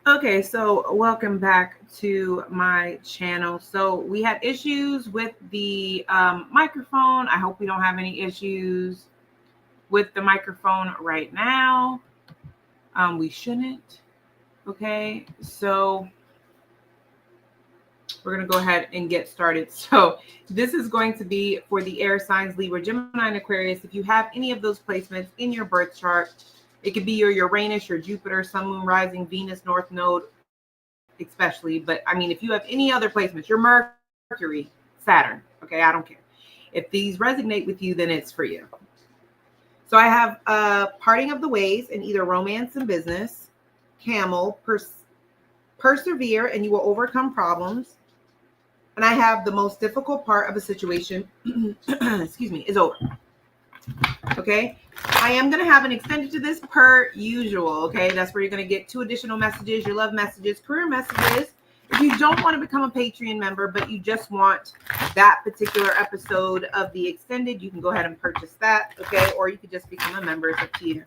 Okay, so welcome back to my channel. So we had issues with the microphone. I hope we don't have any issues with the microphone right now. We shouldn't. Okay, so we're going to go ahead and get started. So this is going to be for the air signs, Libra, Gemini, and Aquarius. If you have any of those placements in your birth chart, it could be your Uranus, your Jupiter, Sun, Moon, Rising, Venus, North Node, especially. But I mean, if you have any other placements, your Mercury, Saturn, okay, I don't care. If these resonate with you, then it's for you. So I have parting of the ways in either romance and business, camel, persevere and you will overcome problems. And I have the most difficult part of a situation, excuse me, is over. Okay. I am going to have an extended to this per usual. Okay. That's where you're going to get 2 additional messages, your love messages, career messages. If you don't want to become a Patreon member, but you just want that particular episode of the extended, you can go ahead and purchase that. Okay. Or you could just become a member. It's up to you.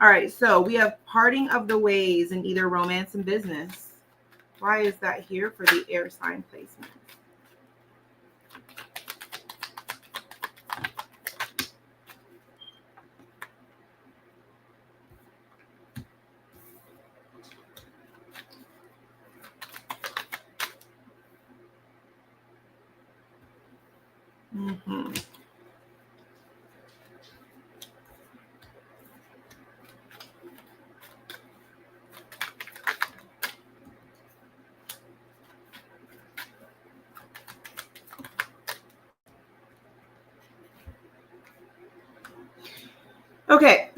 All right. So we have parting of the ways in either romance and business. Why is that here for the air sign placement? Mm-hmm. Okay.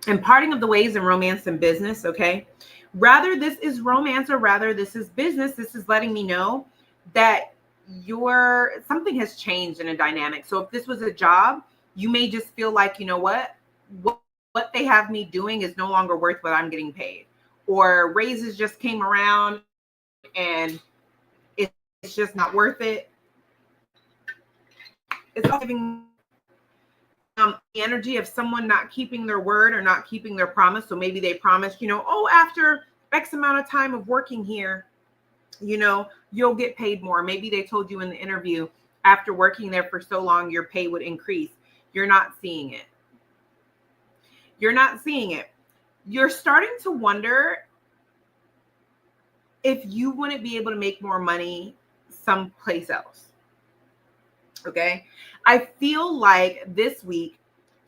And parting of the ways in romance and business, okay? Rather this is romance or rather this is business, this is letting me know that something has changed in a dynamic. So if this was a job, you may just feel like, you know what they have me doing is no longer worth what I'm getting paid. Or raises just came around and it's just not worth it. It's all giving the energy of someone not keeping their word or not keeping their promise. So maybe they promised, after X amount of time of working here, you'll get paid more. Maybe they told you in the interview after working there for so long, your pay would increase. You're not seeing it. You're not seeing it. You're starting to wonder if you wouldn't be able to make more money someplace else. Okay. I feel like this week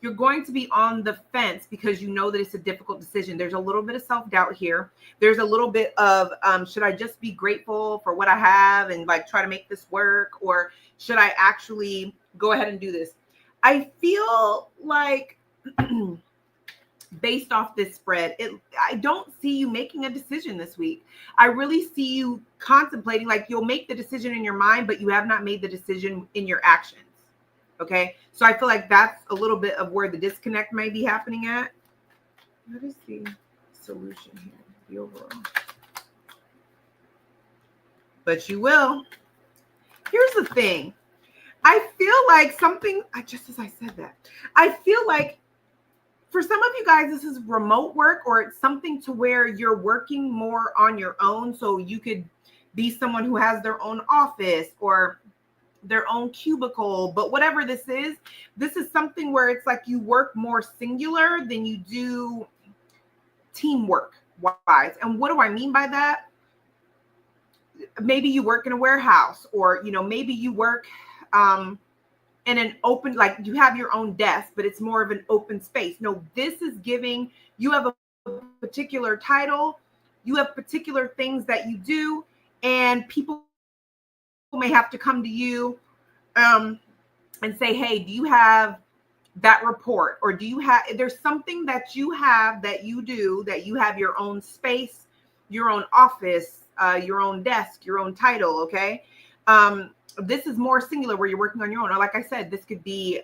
you're going to be on the fence because you know that it's a difficult decision. There's a little bit of self-doubt here. There's a little bit of, should I just be grateful for what I have and like try to make this work? Or should I actually go ahead and do this? I feel like based off this spread, I don't see you making a decision this week. I really see you contemplating, like you'll make the decision in your mind, but you have not made the decision in your actions. Okay. So I feel like that's a little bit of where the disconnect may be happening at. What is the solution here? The overall. But you will. Here's the thing. I feel like just as I said that, I feel like for some of you guys, this is remote work or it's something to where you're working more on your own. So you could be someone who has their own office or their own cubicle, but whatever this is something where it's like you work more singular than you do teamwork wise. And what do I mean by that? Maybe you work in a warehouse or, maybe you work in an open, like you have your own desk, but it's more of an open space. No, this is giving, you have a particular title, you have particular things that you do, and people may have to come to you and say, hey, do you have that report? Or there's something that you have that you do, that you have your own space, your own office, your own desk, your own title, okay? This is more singular where you're working on your own. Or like I said, this could be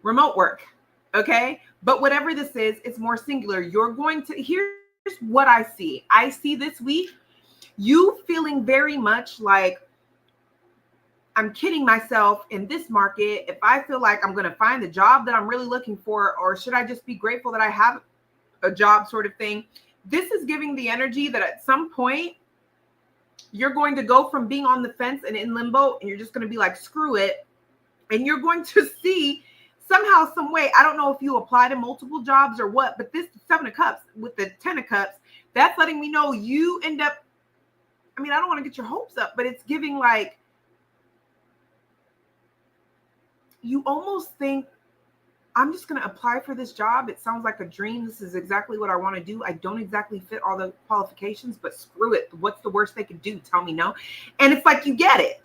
remote work, okay? But whatever this is, it's more singular. Here's what I see. I see this week, you feeling very much like I'm kidding myself in this market if I feel like I'm going to find the job that I'm really looking for, or should I just be grateful that I have a job sort of thing. This is giving the energy that at some point you're going to go from being on the fence and in limbo, and you're just going to be like, screw it. And you're going to see somehow, some way, I don't know if you apply to multiple jobs or what, but this 7 of Cups with the 10 of Cups, that's letting me know you end up, I mean, I don't want to get your hopes up, but it's giving like, you almost think, I'm just going to apply for this job. It sounds like a dream. This is exactly what I want to do. I don't exactly fit all the qualifications, but screw it. What's the worst they could do? Tell me no. And it's like, you get it.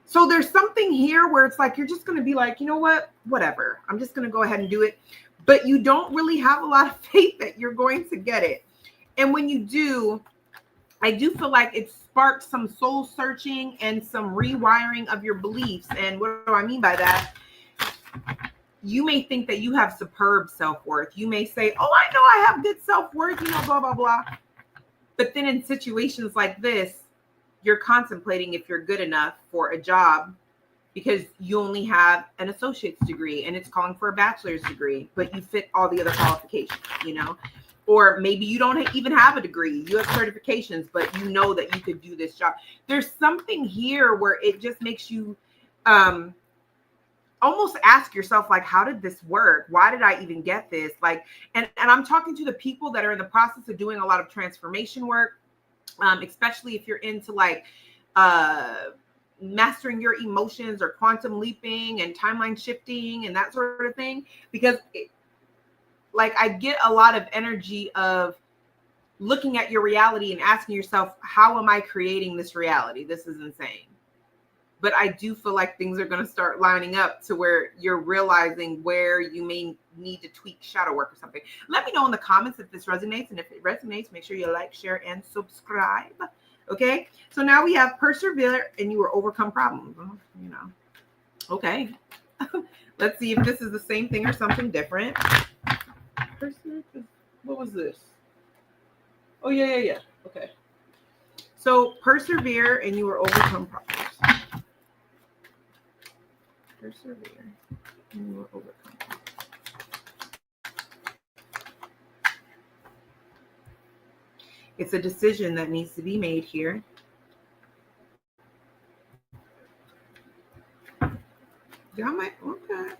So there's something here where it's like, you're just going to be like, you know what, whatever. I'm just going to go ahead and do it. But you don't really have a lot of faith that you're going to get it. And when you do, I do feel like it sparked some soul searching and some rewiring of your beliefs. And what do I mean by that? You may think that you have superb self-worth. You may say, oh, I know I have good self-worth, you know, blah, blah, blah. But then in situations like this, you're contemplating if you're good enough for a job because you only have an associate's degree and it's calling for a bachelor's degree, but you fit all the other qualifications, you know? Or maybe you don't even have a degree. You have certifications, but you know that you could do this job. There's something here where it just makes you almost ask yourself, like, how did this work? Why did I even get this? Like, and I'm talking to the people that are in the process of doing a lot of transformation work, especially if you're into like mastering your emotions or quantum leaping and timeline shifting and that sort of thing. Because like I get a lot of energy of looking at your reality and asking yourself, how am I creating this reality? This is insane. But I do feel like things are going to start lining up to where you're realizing where you may need to tweak shadow work or something. Let me know in the comments if this resonates. And if it resonates, make sure you like, share, and subscribe. Okay. So now we have persevere and you will overcome problems. You know. Okay. Let's see if this is the same thing or something different. What was this? Oh, yeah. Okay. So persevere and you will overcome problems. Persevere and you will overcome. It's a decision that needs to be made here. Y'all might, okay.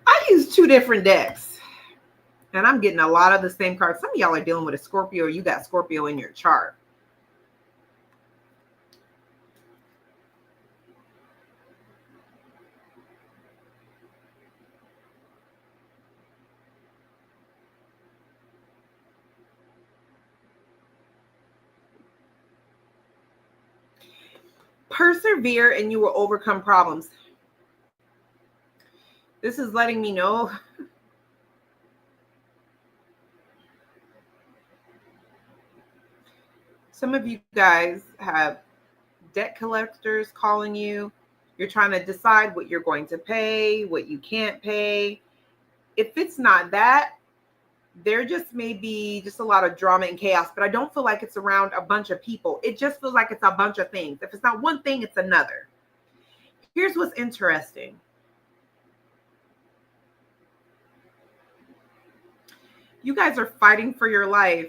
I use 2 different decks. And I'm getting a lot of the same cards. Some of y'all are dealing with a Scorpio, or you got Scorpio in your chart. Persevere and you will overcome problems. This is letting me know some of you guys have debt collectors calling you. You're trying to decide what you're going to pay, what you can't pay. If it's not that, there just may be just a lot of drama and chaos, but I don't feel like it's around a bunch of people. It just feels like it's a bunch of things. If it's not one thing, it's another. Here's what's interesting. You guys are fighting for your life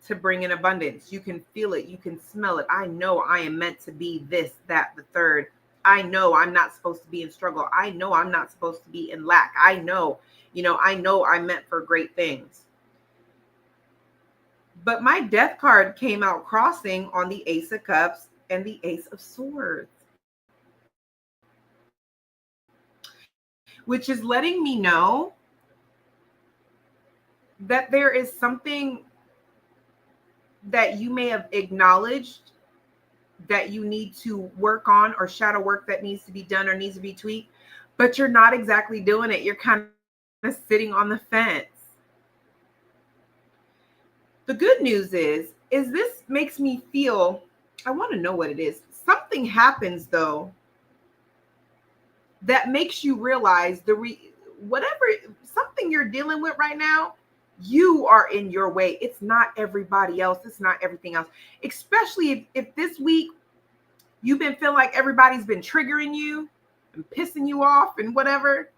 to bring in abundance. You can feel it. You can smell it. I know I am meant to be this, that, the third. I know I'm not supposed to be in struggle. I know I'm not supposed to be in lack. I know I'm meant for great things. But my death card came out crossing on the Ace of Cups and the Ace of Swords, which is letting me know that there is something that you may have acknowledged that you need to work on, or shadow work that needs to be done or needs to be tweaked, but you're not exactly doing it. You're kind of sitting on the fence. The good news is this makes me feel, I want to know what it is. Something happens though that makes you realize whatever, something you're dealing with right now, you are in your way. It's not everybody else. It's not everything else. Especially if this week you've been feeling like everybody's been triggering you and pissing you off and whatever.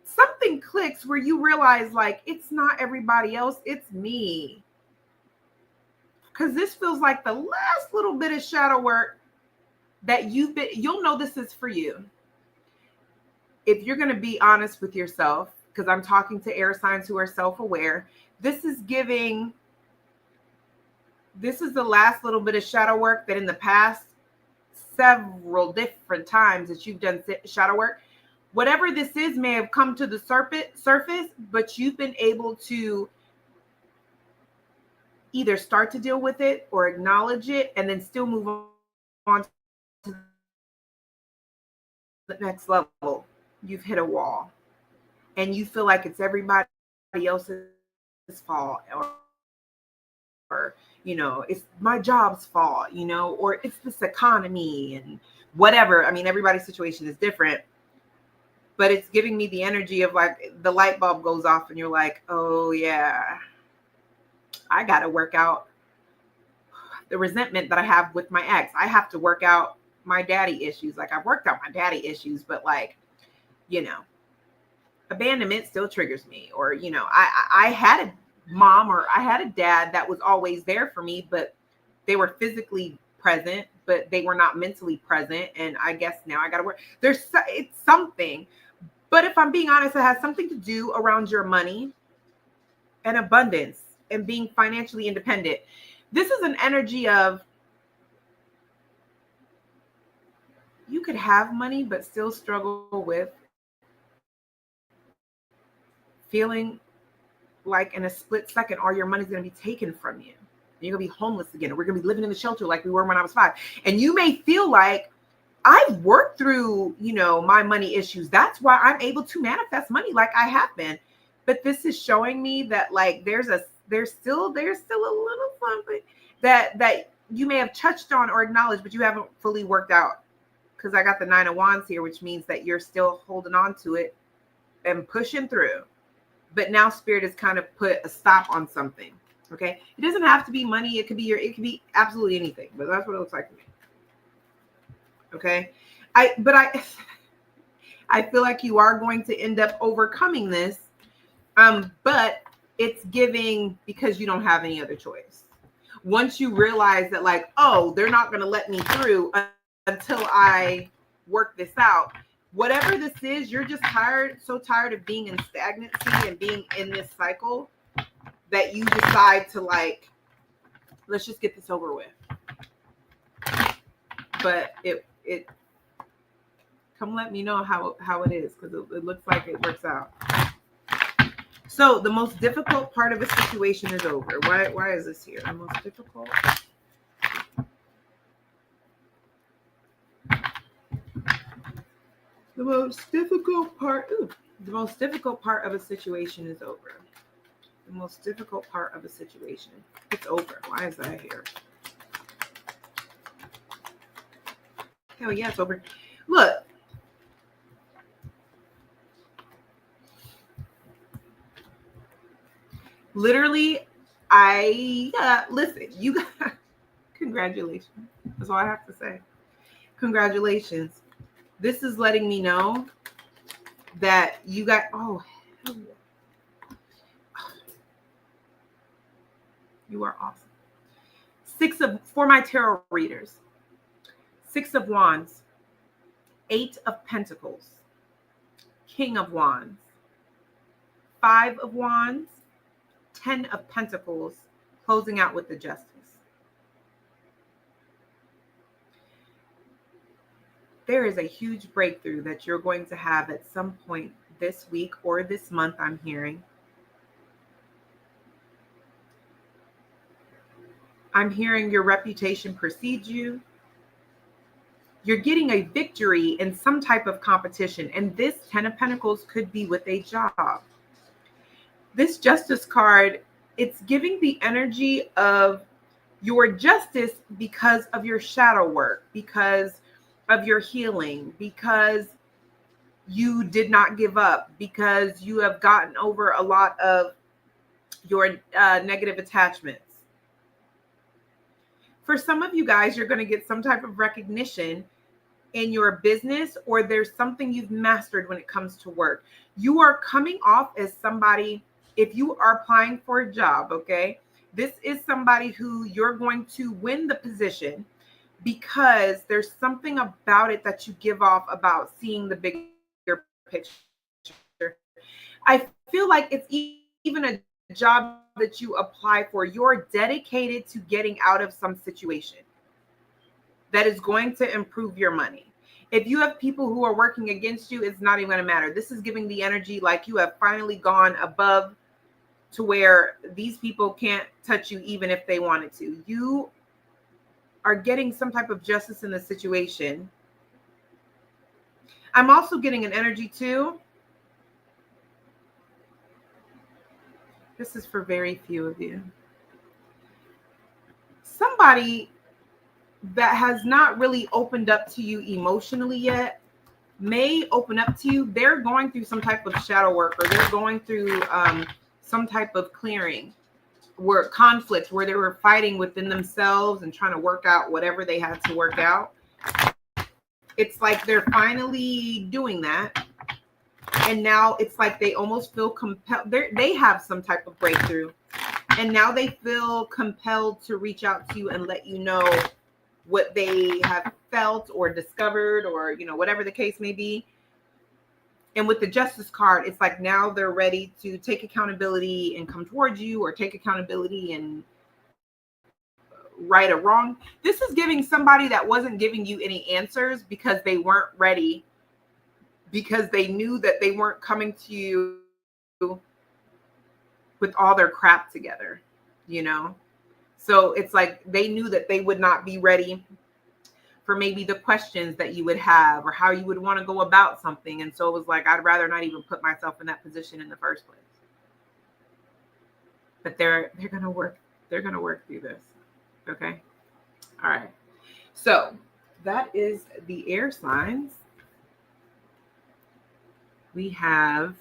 Something clicks where you realize like, it's not everybody else. It's me. Because this feels like the last little bit of shadow work that you'll know this is for you. If you're going to be honest with yourself, because I'm talking to air signs who are self-aware, this is the last little bit of shadow work that in the past several different times that you've done shadow work, whatever this is may have come to the surface, but you've been able to either start to deal with it or acknowledge it and then still move on to the next level. You've hit a wall and you feel like it's everybody else's fault, or it's my job's fault, or it's this economy and whatever. I mean, everybody's situation is different, but it's giving me the energy of like the light bulb goes off and you're like, oh yeah, I got to work out the resentment that I have with my ex. I have to work out my daddy issues. Like I've worked out my daddy issues, but like, abandonment still triggers me. Or, I had a mom or I had a dad that was always there for me, but they were physically present, but they were not mentally present. And I guess now I got to work. It's something, but if I'm being honest, it has something to do around your money and abundance and being financially independent. This is an energy of you could have money, but still struggle with feeling like in a split second, all your money's going to be taken from you. You're going to be homeless again. We're going to be living in the shelter like we were when I was 5. And you may feel like I've worked through, my money issues. That's why I'm able to manifest money like I have been. But this is showing me that like there's still a little something that you may have touched on or acknowledged, but you haven't fully worked out. Because I got the 9 of Wands here, which means that you're still holding on to it and pushing through. But now Spirit has kind of put a stop on something. Okay. It doesn't have to be money. It could be absolutely anything, but that's what it looks like to me. Okay. I feel like you are going to end up overcoming this. But it's giving because you don't have any other choice. Once you realize that like, oh, they're not going to let me through until I work this out. Whatever this is, you're just so tired of being in stagnancy and being in this cycle that you decide to like, let's just get this over with. But it come let me know how it is, because it looks like it works out. So the most difficult part of a situation is over. Why is this here? The most difficult. The most difficult part of a situation is over. The most difficult part of a situation. It's over. Why is that here? Hell yeah, it's over. Look. Literally, listen, you got, congratulations. That's all I have to say. Congratulations. This is letting me know that you got, oh, hell yeah. You are awesome. For my tarot readers, 6 of Wands, 8 of Pentacles, King of Wands, 5 of Wands, 10 of Pentacles, closing out with the Justice. There is a huge breakthrough that you're going to have at some point this week or this month, I'm hearing. I'm hearing your reputation precedes you. You're getting a victory in some type of competition. And this 10 of Pentacles could be with a job. This Justice card, it's giving the energy of your justice because of your shadow work, because of your healing, because you did not give up, because you have gotten over a lot of your negative attachments. For some of you guys, you're going to get some type of recognition in your business, or there's something you've mastered when it comes to work. You are coming off as somebody, if you are applying for a job, okay, this is somebody who you're going to win the position, because there's something about it that you give off about seeing the bigger picture. I feel like it's even a job that you apply for, you're dedicated to getting out of some situation that is going to improve your money. If you have people who are working against you, it's not even going to matter. This is giving the energy like you have finally gone above to where these people can't touch you even if they wanted to. You are getting some type of justice in the situation. I'm also getting an energy too. This is for very few of you. Somebody that has not really opened up to you emotionally yet may open up to you. They're going through some type of shadow work, or they're going through some type of clearing, where conflict, where they were fighting within themselves and trying to work out whatever they had to work out. It's like they're finally doing that. And now it's like they almost feel compelled. They have some type of breakthrough. And now they feel compelled to reach out to you and let you know what they have felt or discovered, or, you know, whatever the case may be. And with the Justice card, it's like now they're ready to take accountability and come towards you, or take accountability and right or wrong. This is giving somebody that wasn't giving you any answers because they weren't ready, because they knew that they weren't coming to you with all their crap together, you know? So it's like they knew that they would not be ready for maybe the questions that you would have, or how you would want to go about something. And so it was like, I'd rather not even put myself in that position in the first place. But they're going to work through this. Okay. All right. So that is the air signs. We have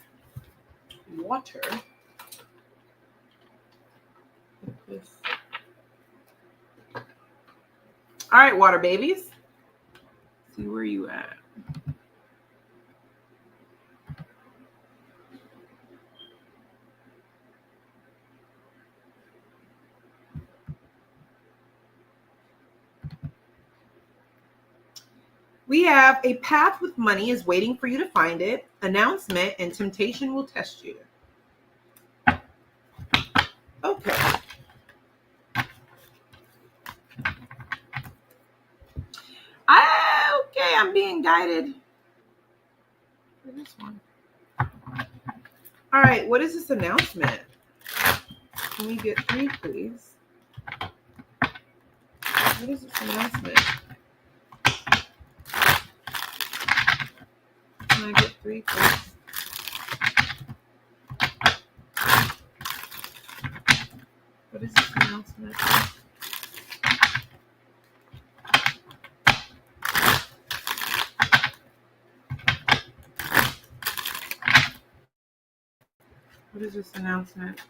water. All right, water babies. See where you at. We have a path with money is waiting for you to find it. Announcement and temptation will test you. Okay. Okay, I'm being guided for this one. All right, what is this announcement? Can we get 3, please? What is this announcement? Can I get 3, please? What is this announcement? What is this announcement?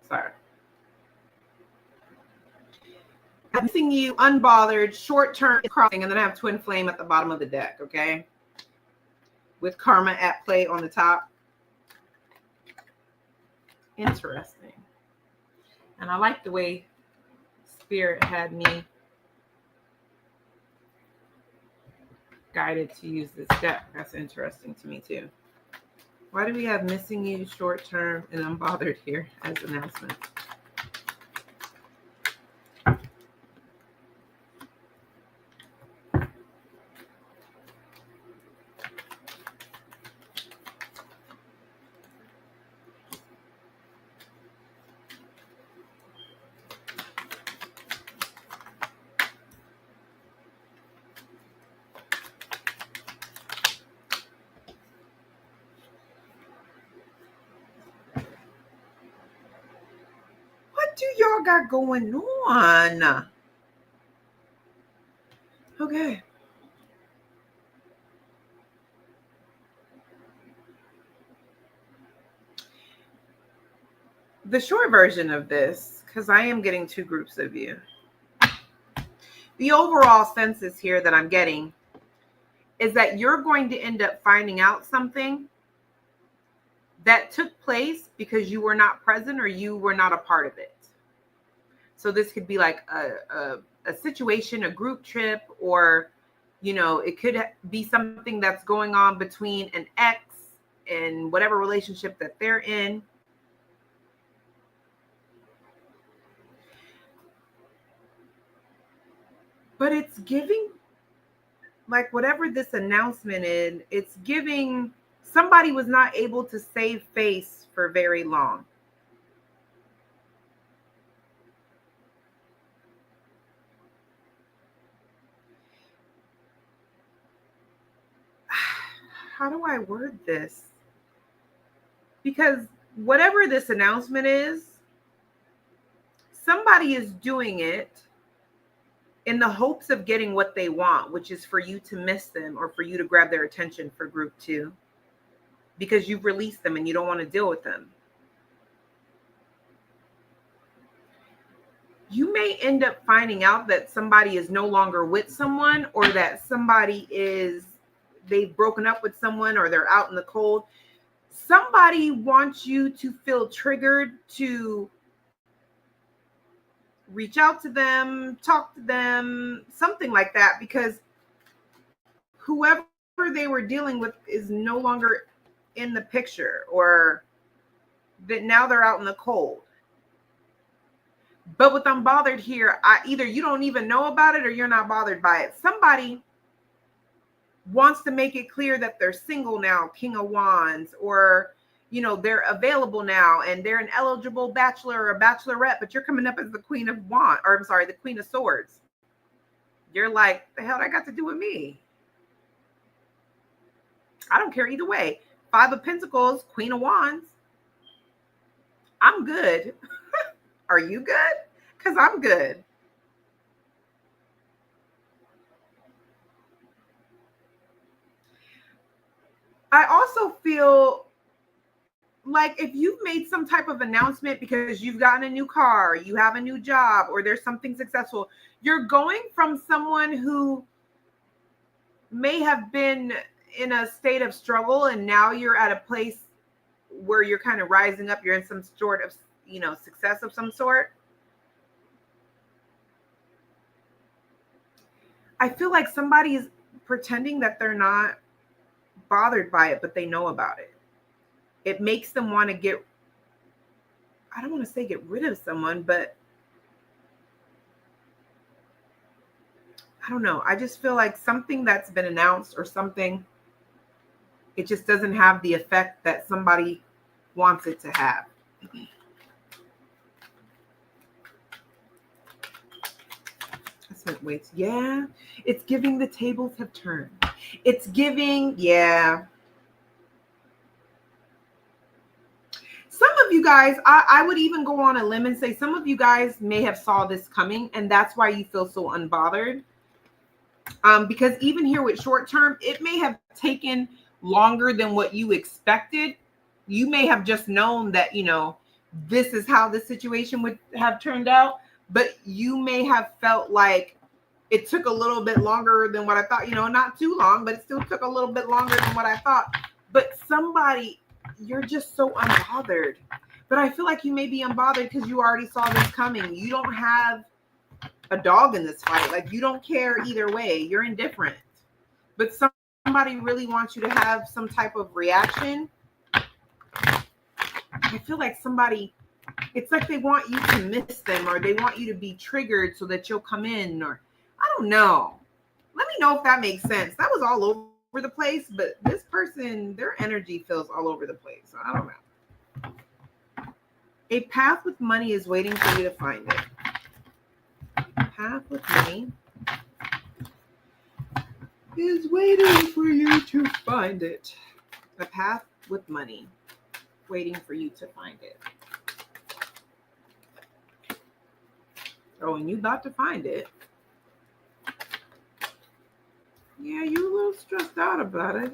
Sorry. I'm missing you, unbothered, short-term crossing, and then I have twin flame at the bottom of the deck, okay? With karma at play on the top. Interesting. And I like the way Spirit had me guided to use this deck. That's interesting to me too. Why do we have missing you, short-term, and unbothered here as announcement? do y'all got going on? Okay. The short version of this, because I am getting two groups of you. The overall census here that I'm getting is that you're going to end up finding out something that took place because you were not present or you were not a part of it. So this could be like a situation, a group trip, or, you know, it could be something that's going on between an ex and whatever relationship that they're in. But it's giving, like, whatever this announcement is, it's giving somebody was not able to save face for very long. How do I word this? Because whatever this announcement is, somebody is doing it in the hopes of getting what they want, which is for you to miss them or for you to grab their attention for group 2, because you've released them and you don't want to deal with them. You may end up finding out that somebody is no longer with someone, or that somebody they've broken up with someone, or they're out in the cold. Somebody wants you to feel triggered to reach out to them, talk to them, something like that, because whoever they were dealing with is no longer in the picture, or that now they're out in the cold. But with unbothered here, either you don't even know about it or you're not bothered by it. Somebody wants to make it clear that they're single now, King of Wands, or, you know, they're available now and they're an eligible bachelor or bachelorette, but you're coming up as the Queen of Wands, or I'm sorry, the Queen of Swords. You're like, the hell that got to do with me? I don't care either way. 5 of Pentacles, Queen of Wands. I'm good. Are you good? Because I'm good. I also feel like if you've made some type of announcement because you've gotten a new car, you have a new job, or there's something successful, you're going from someone who may have been in a state of struggle, and now you're at a place where you're kind of rising up. You're in some sort of, you know, success of some sort. I feel like somebody is pretending that they're not bothered by it, but they know about it. It makes them want to get, I don't want to say get rid of someone, but I don't know. I just feel like something that's been announced or something, it just doesn't have the effect that somebody wants it to have. Wait, yeah, it's giving the tables have turned. It's giving, yeah. Some of you guys, I would even go on a limb and say some of you guys may have saw this coming, and that's why you feel so unbothered. Because even here with short term, it may have taken longer than what you expected. You may have just known that, you know, this is how the situation would have turned out, but you may have felt like it took a little bit longer than what I thought, you know, not too long, but it still took a little bit longer than what I thought. But somebody, you're just so unbothered. But I feel like you may be unbothered because you already saw this coming. You don't have a dog in this fight. Like, you don't care either way. You're indifferent. But somebody really wants you to have some type of reaction. I feel like somebody, it's like they want you to miss them, or they want you to be triggered so that you'll come in, or I don't know. Let me know if that makes sense. That was all over the place, but this person, their energy feels all over the place. So I don't know. A path with money is waiting for you to find it. A path with money is waiting for you to find it. A path with money, waiting for you to find it. Oh, and you about to find it. Yeah, you a little stressed out about it.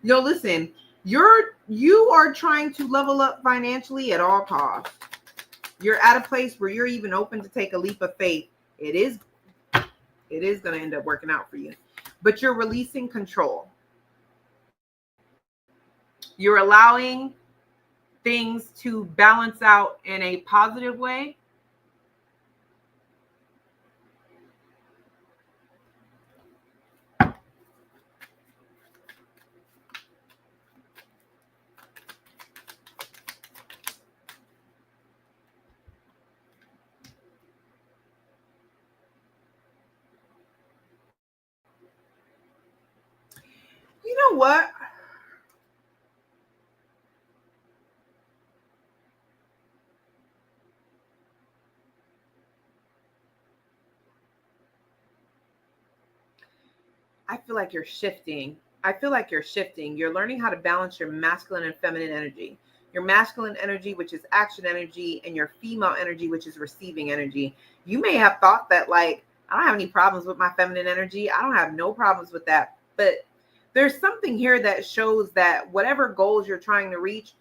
Yo, listen, you are trying to level up financially at all costs. You're at a place where you're even open to take a leap of faith. It is going to end up working out for you. But you're releasing control. You're allowing things to balance out in a positive way. You know what? I feel like you're shifting. I feel like you're shifting. You're learning how to balance your masculine and feminine energy. Your masculine energy, which is action energy, and your female energy, which is receiving energy. You may have thought that, like, I don't have any problems with my feminine energy. I don't have no problems with that. But there's something here that shows that whatever goals you're trying to reach,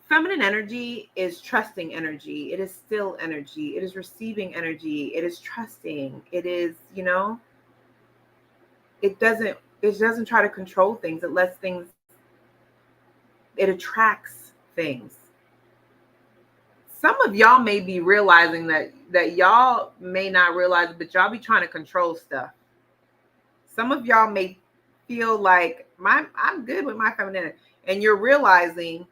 feminine energy is trusting energy. It is still energy. It is receiving energy. It is trusting. It is, it doesn't try to control things. It lets things, it attracts things. Some of y'all may be realizing that y'all may not realize it, but y'all be trying to control stuff. Some of y'all may feel like I'm good with my feminine, and you're realizing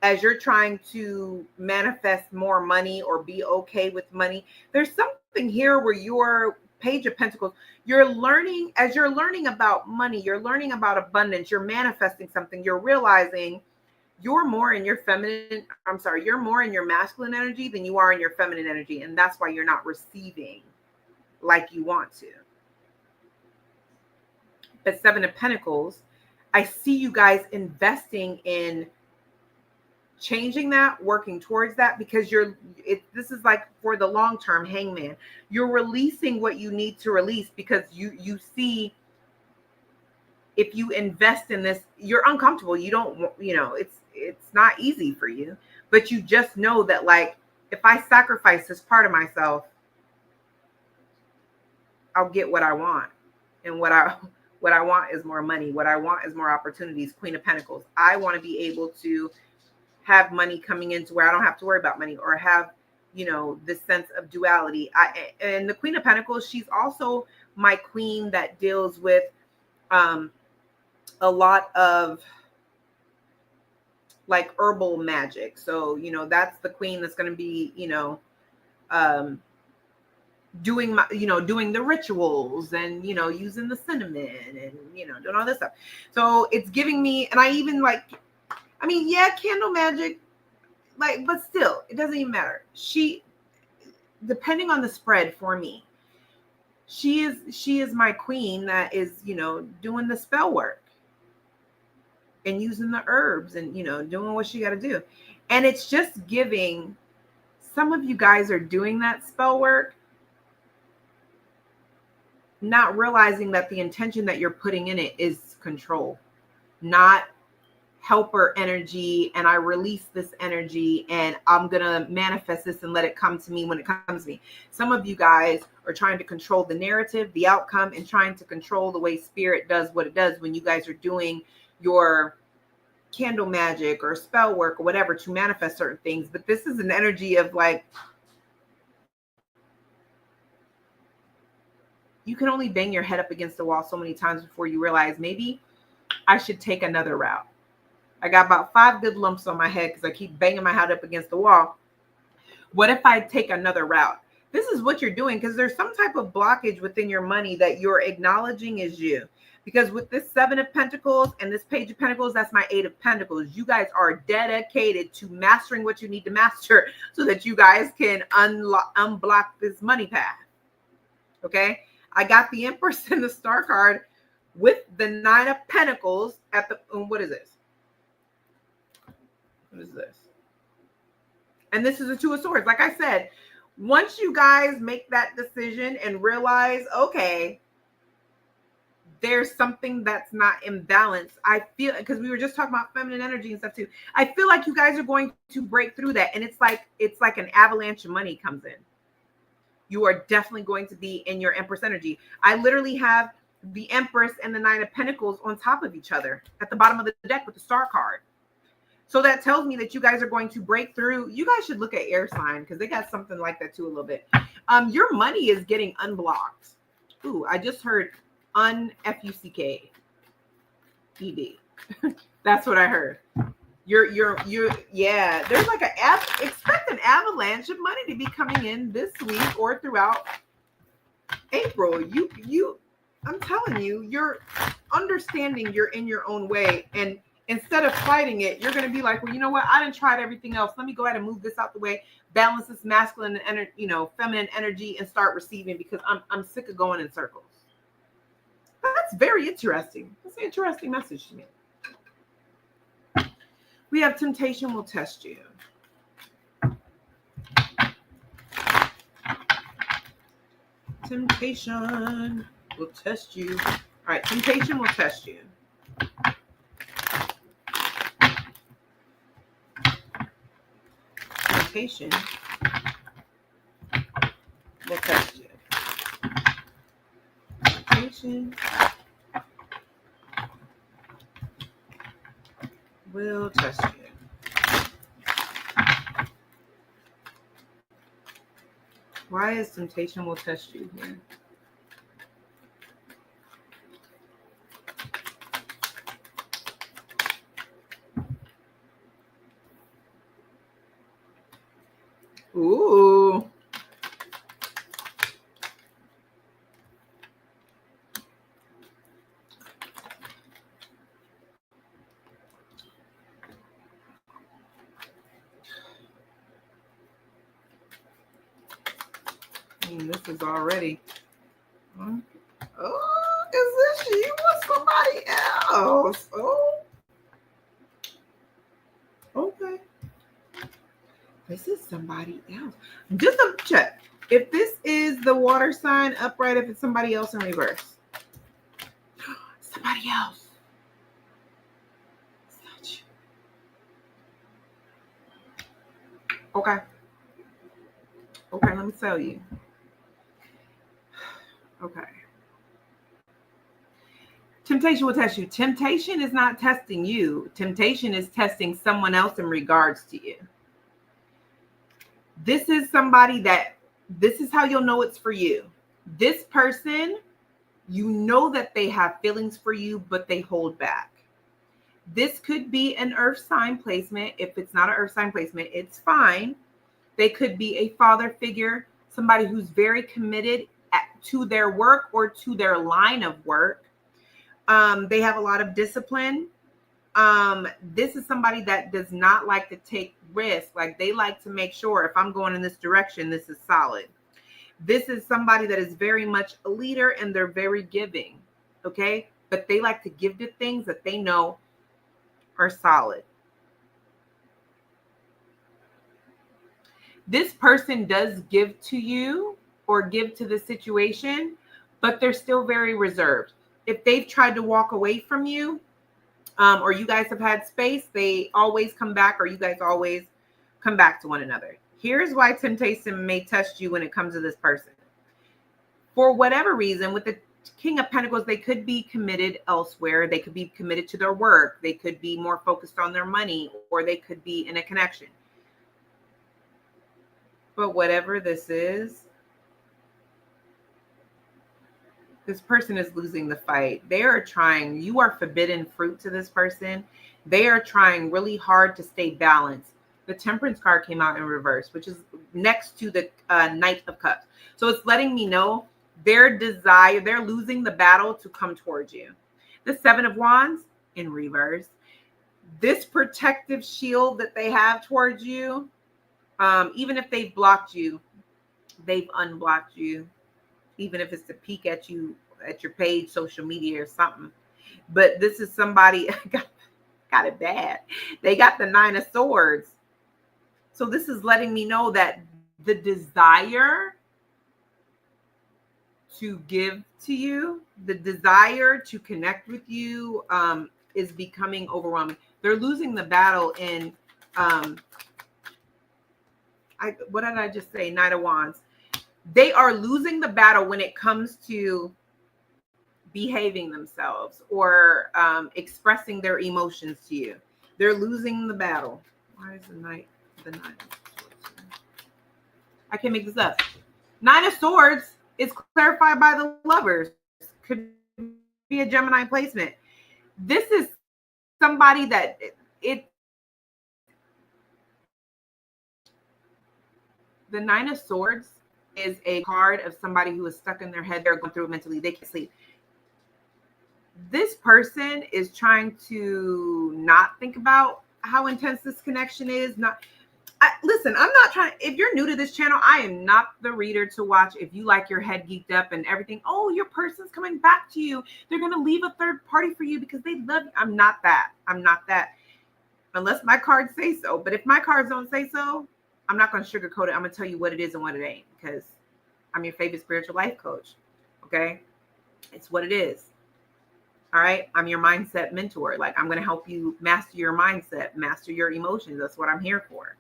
as you're trying to manifest more money or be okay with money, there's something here where your Page of Pentacles, you're learning about money, you're learning about abundance, you're manifesting something, you're realizing you're more in your you're more in your masculine energy than you are in your feminine energy. And that's why you're not receiving like you want to. But Seven of Pentacles, I see you guys investing in changing that, working towards that, because this is like for the long term. Hangman, you're releasing what you need to release, because you see, if you invest in this, you're uncomfortable. You don't, it's not easy for you, but you just know that, like, if I sacrifice this part of myself, I'll get what I want. And what I want is more money. What I want is more opportunities. Queen of Pentacles. I want to be able to have money coming into where I don't have to worry about money, or have, this sense of duality. And the Queen of Pentacles, she's also my queen that deals with a lot of like herbal magic. So, that's the queen that's going to be, doing the rituals, and, using the cinnamon, and, doing all this stuff. So it's giving me, and I even candle magic, but still, it doesn't even matter. Depending on the spread for me, she is my queen that is, doing the spell work and using the herbs, and, doing what she got to do. And it's just giving, some of you guys are doing that spell work, not realizing that the intention that you're putting in it is control, not helper energy. And I release this energy, and I'm gonna manifest this and let it come to me when it comes to me. Some of you guys are trying to control the narrative, the outcome, and trying to control the way spirit does what it does when you guys are doing your candle magic or spell work or whatever to manifest certain things. But this is an energy of, like, you can only bang your head up against the wall so many times before you realize, maybe I should take another route. I got about 5 good lumps on my head because I keep banging my head up against the wall. What if I take another route? This is what you're doing, because there's some type of blockage within your money that you're acknowledging is you. Because with this 7 of Pentacles and this Page of Pentacles, that's my 8 of Pentacles. You guys are dedicated to mastering what you need to master so that you guys can unblock this money path. Okay? I got the Empress and the Star card with the 9 of Pentacles at the, what is this? What is this? And this is a Two of Swords. Like I said, once you guys make that decision and realize, okay, there's something that's not in balance, I feel, because we were just talking about feminine energy and stuff too. I feel like you guys are going to break through that. And it's like an avalanche of money comes in. You are definitely going to be in your Empress energy. I literally have the Empress and the Nine of Pentacles on top of each other at the bottom of the deck with the Star card. So that tells me that you guys are going to break through. You guys should look at air sign because they got something like that too a little bit. Your money is getting unblocked. Ooh, I just heard unfucked. That's what I heard. Yeah. There's like expect an avalanche of money to be coming in this week or throughout April. I'm telling you, you're understanding you're in your own way, and instead of fighting it, you're going to be like, well, you know what? I didn't try everything else. Let me go ahead and move this out the way, balance this masculine and feminine energy, and start receiving because I'm sick of going in circles. That's very interesting. That's an interesting message to me. We have temptation will test you. Temptation will test you. All right, temptation will test you. Temptation will test you. Temptation will test you. Why is temptation will test you here? Ooh. This is already. Oh, is this you or somebody else? Oh. Okay. This is somebody else. Just a check. If this is the water sign upright, if it's somebody else in reverse. Somebody else. It's not you. Okay. Okay, let me tell you. Okay. Temptation will test you. Temptation is not testing you. Temptation is testing someone else in regards to you. This is somebody this is how you'll know it's for you. This person, you know that they have feelings for you, but they hold back. This could be an earth sign placement. If it's not an earth sign placement, it's fine. They could be a father figure, somebody who's very committed to their work or to their line of work. They have a lot of discipline. This is somebody that does not like to take risks. Like they like to make sure if I'm going in this direction, this is solid. This is somebody that is very much a leader and they're very giving. Okay. But they like to give to things that they know are solid. This person does give to you or give to the situation, but they're still very reserved. If they've tried to walk away from you, or you guys have had space, they always come back, or you guys always come back to one another. Here's why temptation may test you when it comes to this person. For whatever reason, with the King of Pentacles, they could be committed elsewhere. They could be committed to their work. They could be more focused on their money, or they could be in a connection. But whatever this is, this person is losing the fight. They are trying. You are forbidden fruit to this person. They are trying really hard to stay balanced. The Temperance card came out in reverse, which is next to the Knight of Cups. So it's letting me know their desire, they're losing the battle to come towards you. The Seven of Wands in reverse. This protective shield that they have towards you, even if they've blocked you, they've unblocked you. Even if it's to peek at you at your page, social media or something. But this is somebody got it bad. They got the Nine of Swords. So this is letting me know that the desire to give to you, the desire to connect with you, is becoming overwhelming. They're losing the battle in, what did I just say? Knight of Wands. They are losing the battle when it comes to behaving themselves or expressing their emotions to you. They're losing the battle. Why is the Knight? I can't make this up. Nine of Swords is clarified by the Lovers. Could be a Gemini placement. This is somebody that the Nine of Swords is a card of somebody who is stuck in their head. They're going through it mentally. They can't sleep. This person is trying to not think about how intense this connection is. Listen, I'm not trying. If you're new to this channel, I am not the reader to watch. If you like your head geeked up and everything, oh, your person's coming back to you. They're going to leave a third party for you because they love you. I'm not that. Unless my cards say so. But if my cards don't say so, I'm not going to sugarcoat it. I'm going to tell you what it is and what it ain't, because I'm your favorite spiritual life coach. Okay? It's what it is. All right? I'm your mindset mentor. Like, I'm going to help you master your mindset, master your emotions. That's what I'm here for.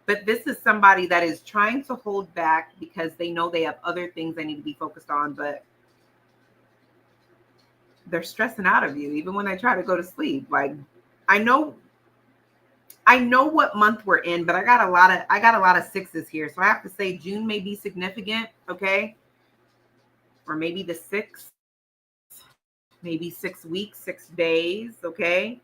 But this is somebody that is trying to hold back because they know they have other things they need to be focused on, but they're stressing out of you even when they try to go to sleep. Like, I know what month we're in, but I got a lot of sixes here. So I have to say June may be significant, okay? Or maybe the 6th, maybe 6 weeks, 6 days, okay?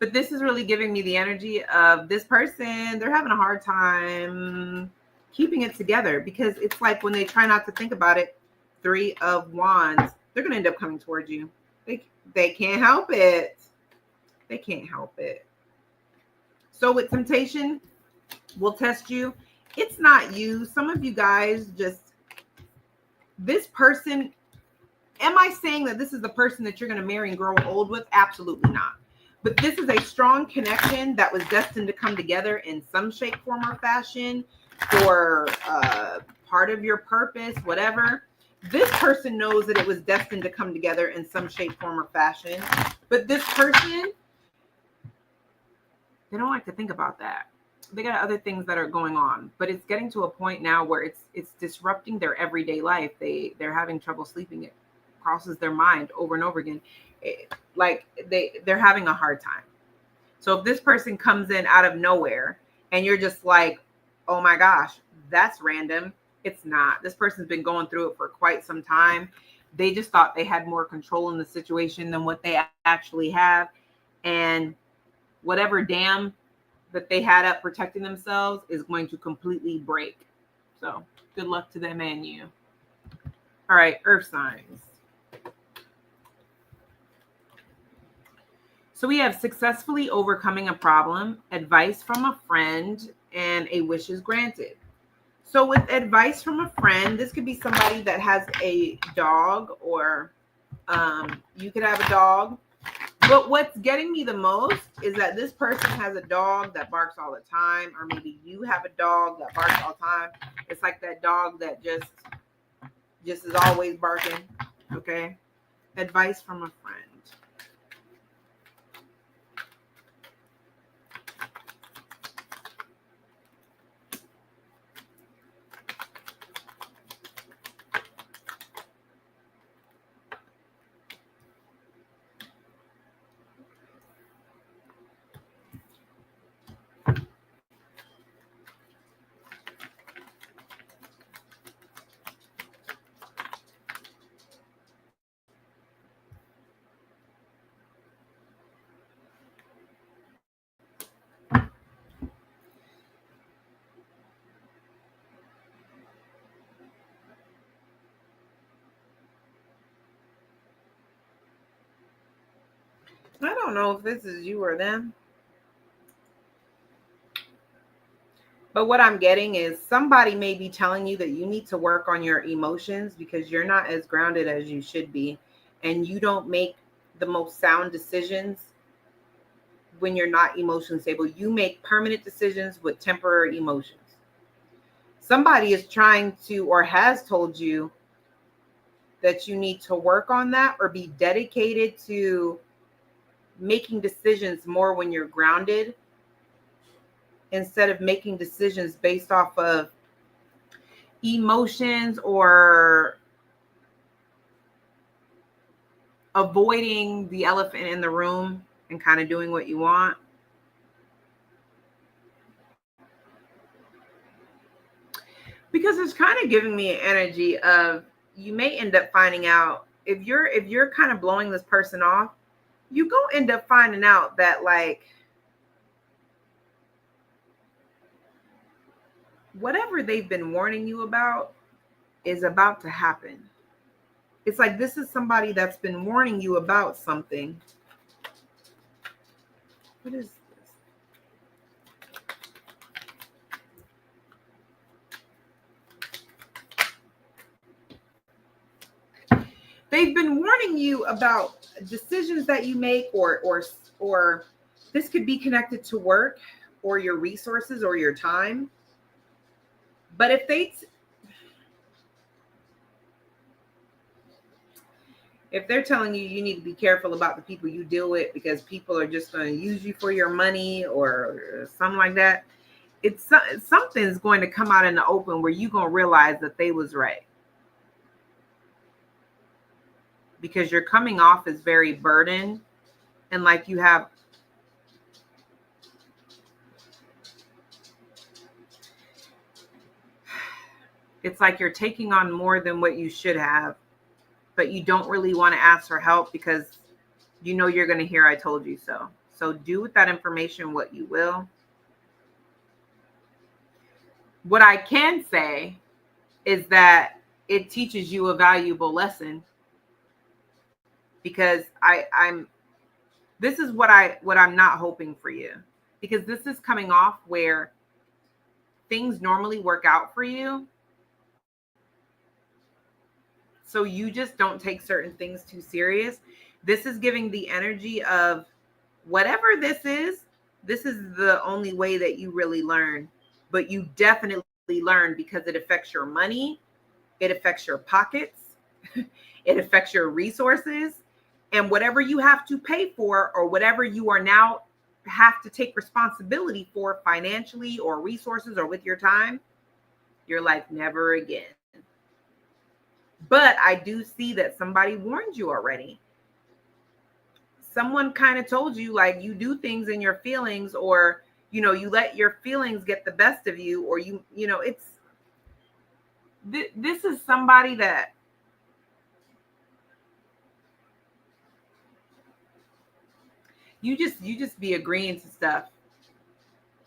But this is really giving me the energy of this person. They're having a hard time keeping it together, because it's like when they try not to think about it, 3 of Wands, they're going to end up coming towards you. They can't help it. They can't help it. So with temptation, will test you. It's not you. Some of you guys this person, am I saying that this is the person that you're going to marry and grow old with? Absolutely not. But this is a strong connection that was destined to come together in some shape, form, or fashion for part of your purpose, whatever. This person knows that it was destined to come together in some shape, form, or fashion. But this person, they don't like to think about that. They got other things that are going on. But it's getting to a point now where it's disrupting their everyday life. They're having trouble sleeping. It crosses their mind over and over again. They're having a hard time. So if this person comes in out of nowhere and you're just like, oh my gosh, that's random. It's not. This person's been going through it for quite some time. They just thought they had more control in the situation than what they actually have. And whatever dam that they had up protecting themselves is going to completely break. So good luck to them and you. All right, earth signs. So we have successfully overcoming a problem, advice from a friend, and a wish is granted. So with advice from a friend, this could be somebody that has a dog, or you could have a dog. But what's getting me the most is that this person has a dog that barks all the time, or maybe you have a dog that barks all the time. It's like that dog that just is always barking, okay? Advice from a friend. I don't know if this is you or them. But what I'm getting is somebody may be telling you that you need to work on your emotions because you're not as grounded as you should be, and you don't make the most sound decisions when you're not emotionally stable. You make permanent decisions with temporary emotions. Somebody is trying to or has told you that you need to work on that or be dedicated to making decisions more when you're grounded instead of making decisions based off of emotions or avoiding the elephant in the room and kind of doing what you want. Because it's kind of giving me an energy of you may end up finding out if you're kind of blowing this person off, you go end up finding out that like whatever they've been warning you about is about to happen. It's like this is somebody that's been warning you about something. What is this? They've been warning you about decisions that you make or this could be connected to work or your resources or your time. But if they're telling you you need to be careful about the people you deal with because people are just going to use you for your money or something like that, something's going to come out in the open where you're going to realize that they was right. Because you're coming off as very burdened and like you have it's like you're taking on more than what you should have, but you don't really want to ask for help because you know you're going to hear I told you so. So do with that information what you will. What I can say is that it teaches you a valuable lesson because this is what I'm not hoping for you, because this is coming off where things normally work out for you. So you just don't take certain things too serious. This is giving the energy of whatever this is the only way that you really learn. But you definitely learn because it affects your money. It affects your pockets. It affects your resources. And whatever you have to pay for or whatever you are now have to take responsibility for financially or resources or with your time, you're like, never again. But I do see that somebody warned you already. Someone kind of told you, like, you do things in your feelings, or, you know, you let your feelings get the best of you, or you know, it's, this is somebody that you just be agreeing to stuff.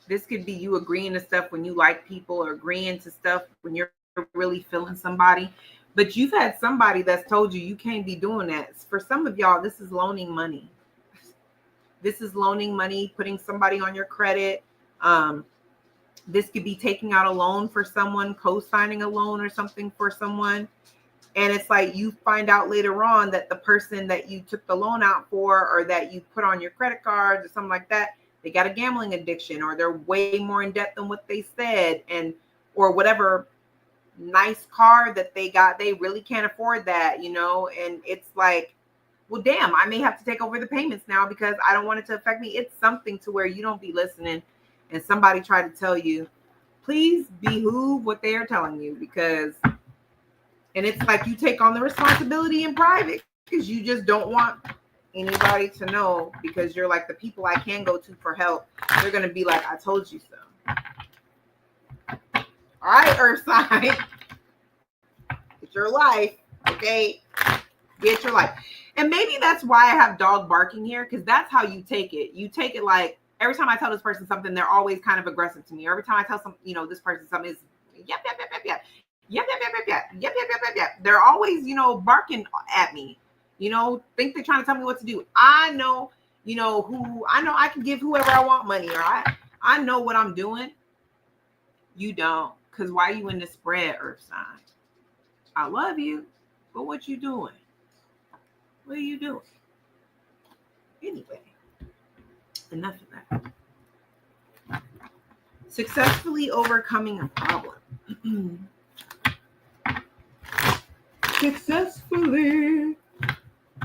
This could be you agreeing to stuff when you like people or agreeing to stuff when you're really feeling somebody. But you've had somebody that's told you can't be doing that. For some of y'all, this is loaning money. This is loaning money, putting somebody on your credit. This could be taking out a loan for someone, co-signing a loan or something for someone. And it's like you find out later on that the person that you took the loan out for or that you put on your credit cards or something like that, they got a gambling addiction or they're way more in debt than what they said, and or whatever nice car that they got, they really can't afford that, you know. And it's like, well, damn, I may have to take over the payments now because I don't want it to affect me. It's something to where you don't be listening and somebody try to tell you, please behoove what they are telling you, because, and it's like you take on the responsibility in private because you just don't want anybody to know, because you're like, the people I can go to for help, they're going to be like, I told you so. All right, Earth sign. It's your life, okay? Get your life. And maybe that's why I have dog barking here, because that's how you take it. You take it like every time I tell this person something, they're always kind of aggressive to me. Every time I tell some, you know, this person something, is yep, yep, yep, yep, yep. Yep, yep, yep, yep, yep, yep, yep, yep, yep. They're always, you know, barking at me. You know, think they're trying to tell me what to do. I know, you know, I know I can give whoever I want money, or I know what I'm doing. You don't. Because why are you in the spread, Earth sign? I love you, but what you doing? What are you doing? Anyway, Enough of that. Successfully overcoming a problem. Successfully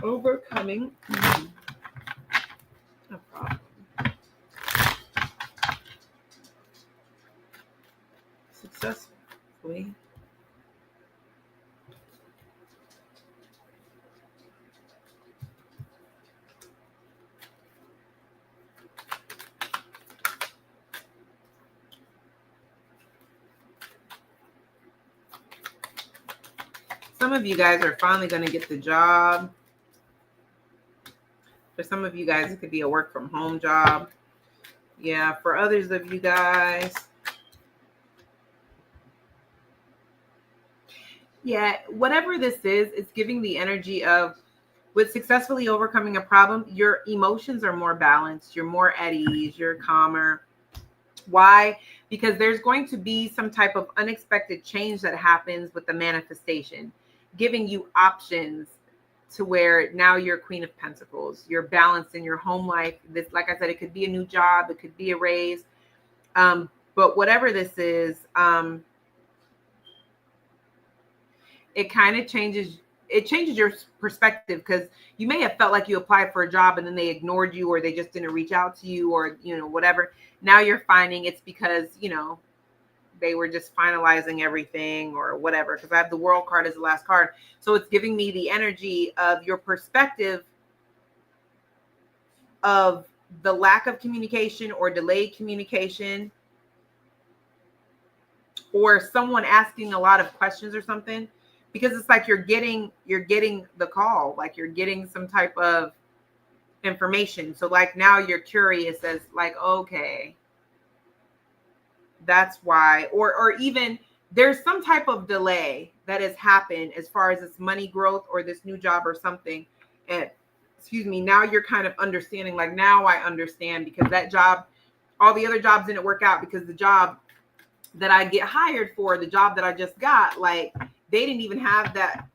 overcoming a problem. Successfully. Some of you guys are finally going to get the job. For some of you guys, it could be a work from home job. Yeah, for others of you guys, yeah, whatever this is, it's giving the energy of, with successfully overcoming a problem, your emotions are more balanced. You're more at ease. You're calmer. Why? Because there's going to be some type of unexpected change that happens with the manifestation, giving you options to where now you're Queen of Pentacles. You're balanced in your home life. This, like I said, it could be a new job. It could be a raise. But whatever this is, it kind of changes. It changes your perspective, because you may have felt like you applied for a job and then they ignored you, or they just didn't reach out to you, or, whatever. Now you're finding it's because, they were just finalizing everything or whatever, because I have the World card as the last card. So it's giving me the energy of your perspective of the lack of communication or delayed communication, or someone asking a lot of questions or something, because it's like you're getting the call, like you're getting some type of information. So like now you're curious as like, okay, that's why, or even there's some type of delay that has happened as far as this money growth or this new job or something. And now you're kind of understanding, like, now I understand, because that job, all the other jobs didn't work out, because the job that I get hired for, the job that I just got, like, they didn't even have that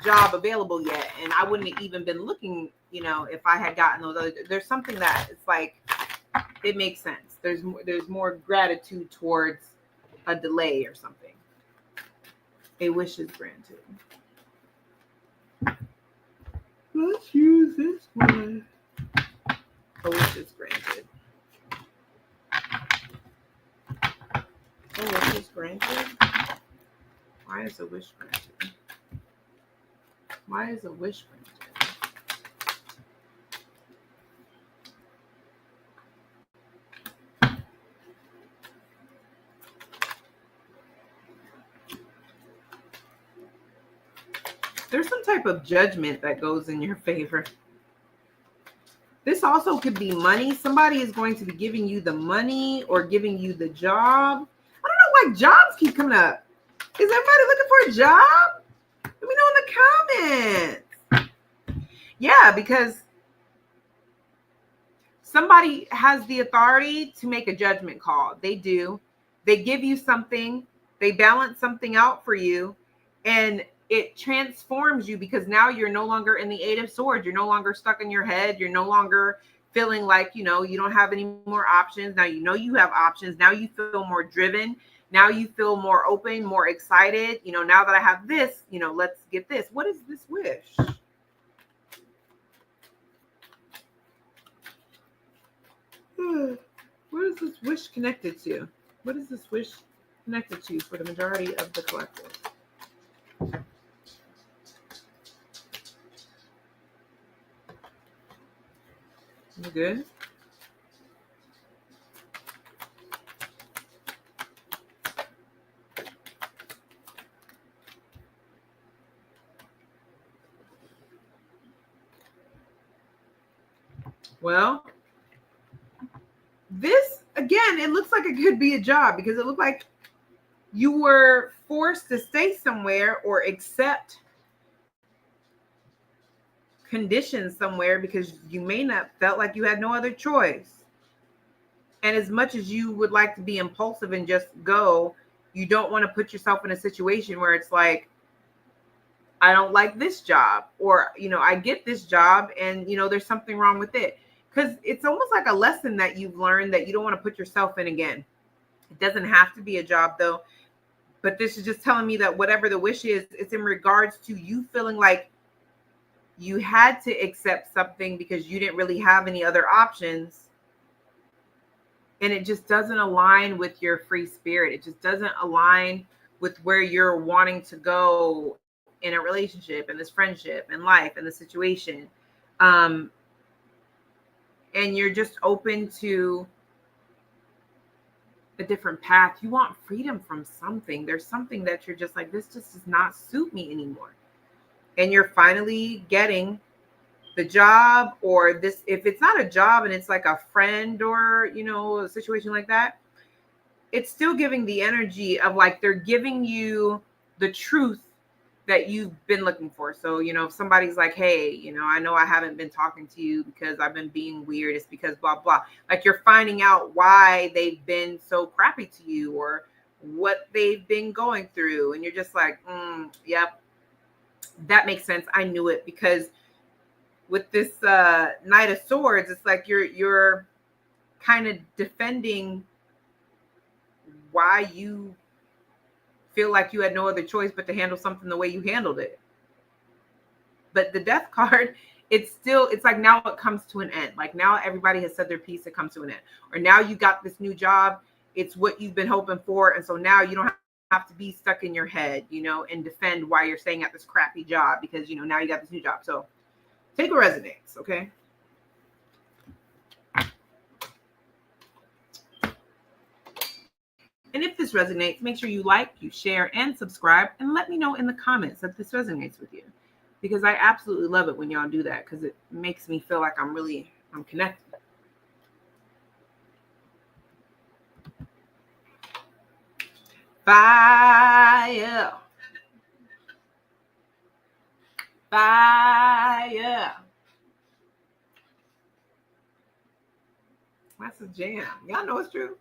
job available yet. And I wouldn't have even been looking, if I had gotten those other, there's something that it's like, it makes sense. There's more gratitude towards a delay or something. A wish is granted. Let's use this one. A wish is granted. A wish is granted. Why is a wish granted? Why is a wish granted? There's some type of judgment that goes in your favor. This also could be money. Somebody is going to be giving you the money or giving you the job. I don't know why jobs keep coming up. Is everybody looking for a job? Let me know in the comments. Yeah, because somebody has the authority to make a judgment call. They do. They give you something. They balance something out for you. And it transforms you, because now you're no longer in the Eight of Swords. You're no longer stuck in your head. You're no longer feeling like, you don't have any more options. Now you have options. Now you feel more driven. Now you feel more open, more excited. Now that I have this, let's get this. What is this wish? What is this wish connected to? What is this wish connected to for the majority of the collective? You good? Well, this, again, it looks like it could be a job, because it looked like you were forced to stay somewhere or accept conditions somewhere, because you may not felt like you had no other choice. And as much as you would like to be impulsive and just go, you don't want to put yourself in a situation where it's like, I don't like this job, or, I get this job and, there's something wrong with it. because it's almost like a lesson that you've learned that you don't want to put yourself in again. It doesn't have to be a job though, but this is just telling me that whatever the wish is, it's in regards to you feeling like you had to accept something because you didn't really have any other options. And it just doesn't align with your free spirit. It just doesn't align with where you're wanting to go in a relationship, in this friendship, in life, in the situation. And you're just open to a different path. You want freedom from something. There's something that you're just like, this just does not suit me anymore. And you're finally getting the job, or this, if it's not a job and it's like a friend or, you know, a situation like that, it's still giving the energy of like they're giving you the truth that you've been looking for. So, you know, if somebody's like, hey, you know I haven't been talking to you because I've been being weird, it's because blah blah, like you're finding out why they've been so crappy to you or what they've been going through, and you're just like, yep, that makes sense. I knew it. Because with this Knight of Swords, it's like you're kind of defending why you feel like you had no other choice but to handle something the way you handled it. But the Death card, it's like now it comes to an end. Like now everybody has said their piece, it comes to an end. Or now you got this new job, it's what you've been hoping for, and so now you don't have to be stuck in your head, you know, and defend why you're staying at this crappy job because, you know, now you got this new job. So take what resonates, okay? And if this resonates, make sure you like, you share, and subscribe, and let me know in the comments that this resonates with you. Because I absolutely love it when y'all do that, because it makes me feel like I'm connected. Fire. Fire. That's a jam. Y'all know it's true.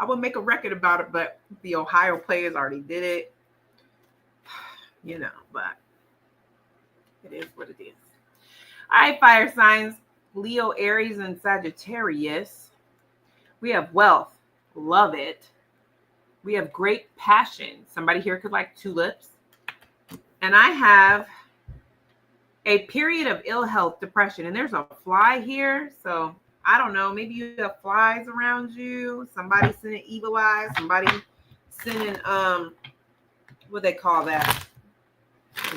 I would make a record about it, but the Ohio players already did it. You know, but it is what it is. All right, fire signs, Leo, Aries, and Sagittarius. We have wealth. Love it. We have great passion. Somebody here could like tulips. And I have a period of ill health, depression. And there's a fly here. So I don't know. Maybe you have flies around you. Somebody sending evil eyes. Somebody sending, what they call that?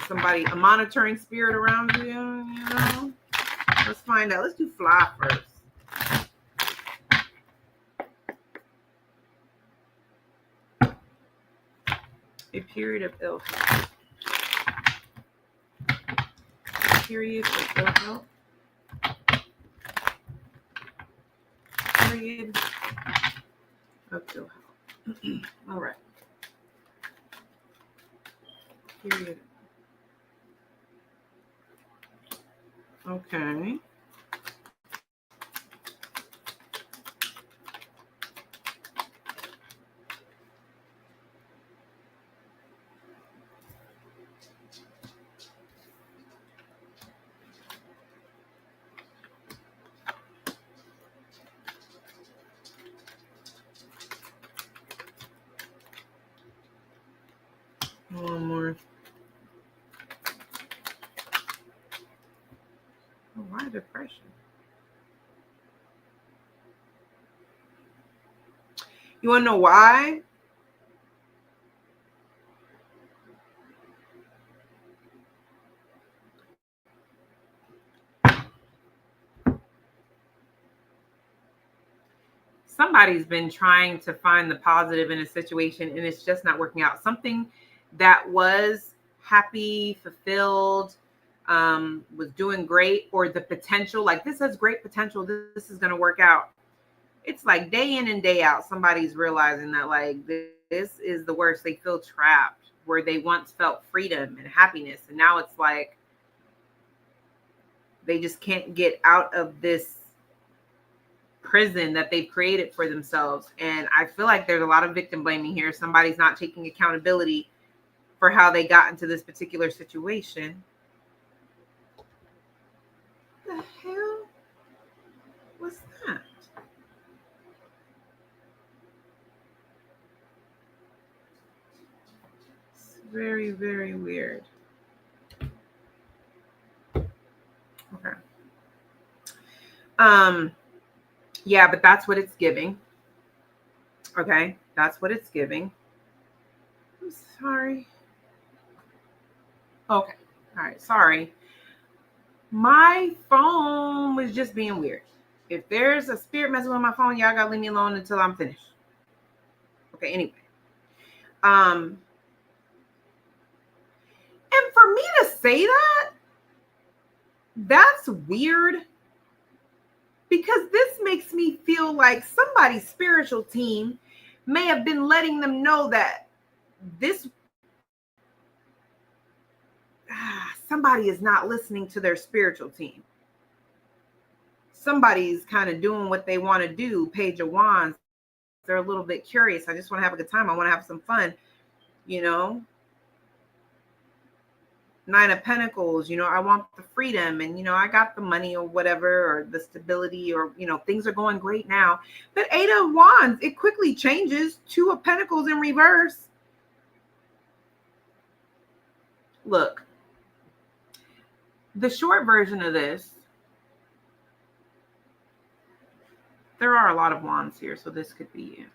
Somebody, a monitoring spirit around you, you know? Let's find out. Let's do fly first. A period of ill health. Period of ill health. Period of ill health. All right. Period. Okay. One more. Oh, why depression? You want to know why? Somebody's been trying to find the positive in a situation and it's just not working out. Something that was happy, fulfilled, was doing great, or the potential, like this has great potential, this is going to work out. It's like day in and day out, somebody's realizing that like this is the worst. They feel trapped where they once felt freedom and happiness. And now it's like they just can't get out of this prison that they've created for themselves. And I feel like there's a lot of victim blaming here. Somebody's not taking accountability for how they got into this particular situation. Very, very weird. Okay. Yeah, but that's what it's giving. Okay, that's what it's giving. I'm sorry. Okay. All right, sorry. My phone was just being weird. If there's a spirit messing with my phone, y'all gotta leave me alone until I'm finished. Okay, anyway. And for me to say that, that's weird because this makes me feel like somebody's spiritual team may have been letting them know that this somebody is not listening to their spiritual team. Somebody's kind of doing what they want to do. Page of Wands. They're a little bit curious. I just want to have a good time. I want to have some fun, you know. Nine of Pentacles, you know, I want the freedom and, you know, I got the money or whatever, or the stability, or, you know, things are going great now. But Eight of Wands, it quickly changes. Two of Pentacles in reverse. Look, the short version of this, there are a lot of wands here, so this could be you.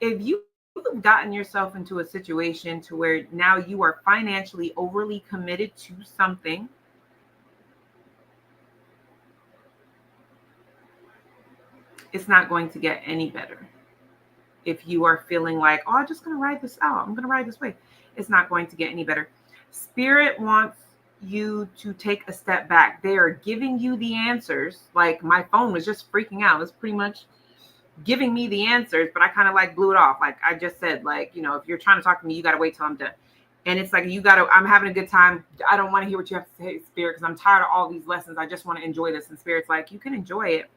If you've gotten yourself into a situation to where now you are financially overly committed to something, it's not going to get any better. If you are feeling like, oh, I'm just going to ride this out, I'm going to ride this way, it's not going to get any better. Spirit wants you to take a step back. They are giving you the answers. Like my phone was just freaking out. It's pretty much giving me the answers, but I kind of like blew it off. Like I just said, like, you know, if you're trying to talk to me, you got to wait till I'm done. And it's like, I'm having a good time. I don't want to hear what you have to say, Spirit, because I'm tired of all these lessons. I just want to enjoy this. And Spirit's like, you can enjoy it,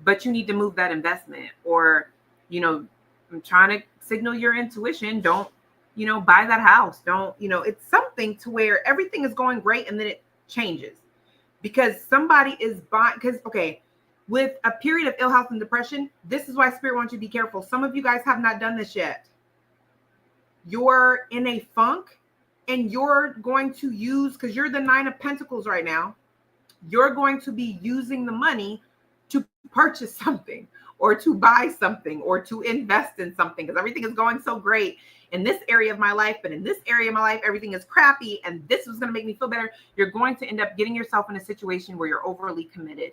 but you need to move that investment. Or, you know, I'm trying to signal your intuition. Don't, you know, buy that house. Don't, you know, it's something to where everything is going great and then it changes because somebody is buying. Because, okay, with a period of ill health and depression, this is why Spirit wants you to be careful. Some of you guys have not done this yet. You're in a funk and you're going to use, because you're the Nine of Pentacles right now, you're going to be using the money to purchase something or to buy something or to invest in something because everything is going so great in this area of my life, but in this area of my life, everything is crappy and this was going to make me feel better. You're going to end up getting yourself in a situation where you're overly committed.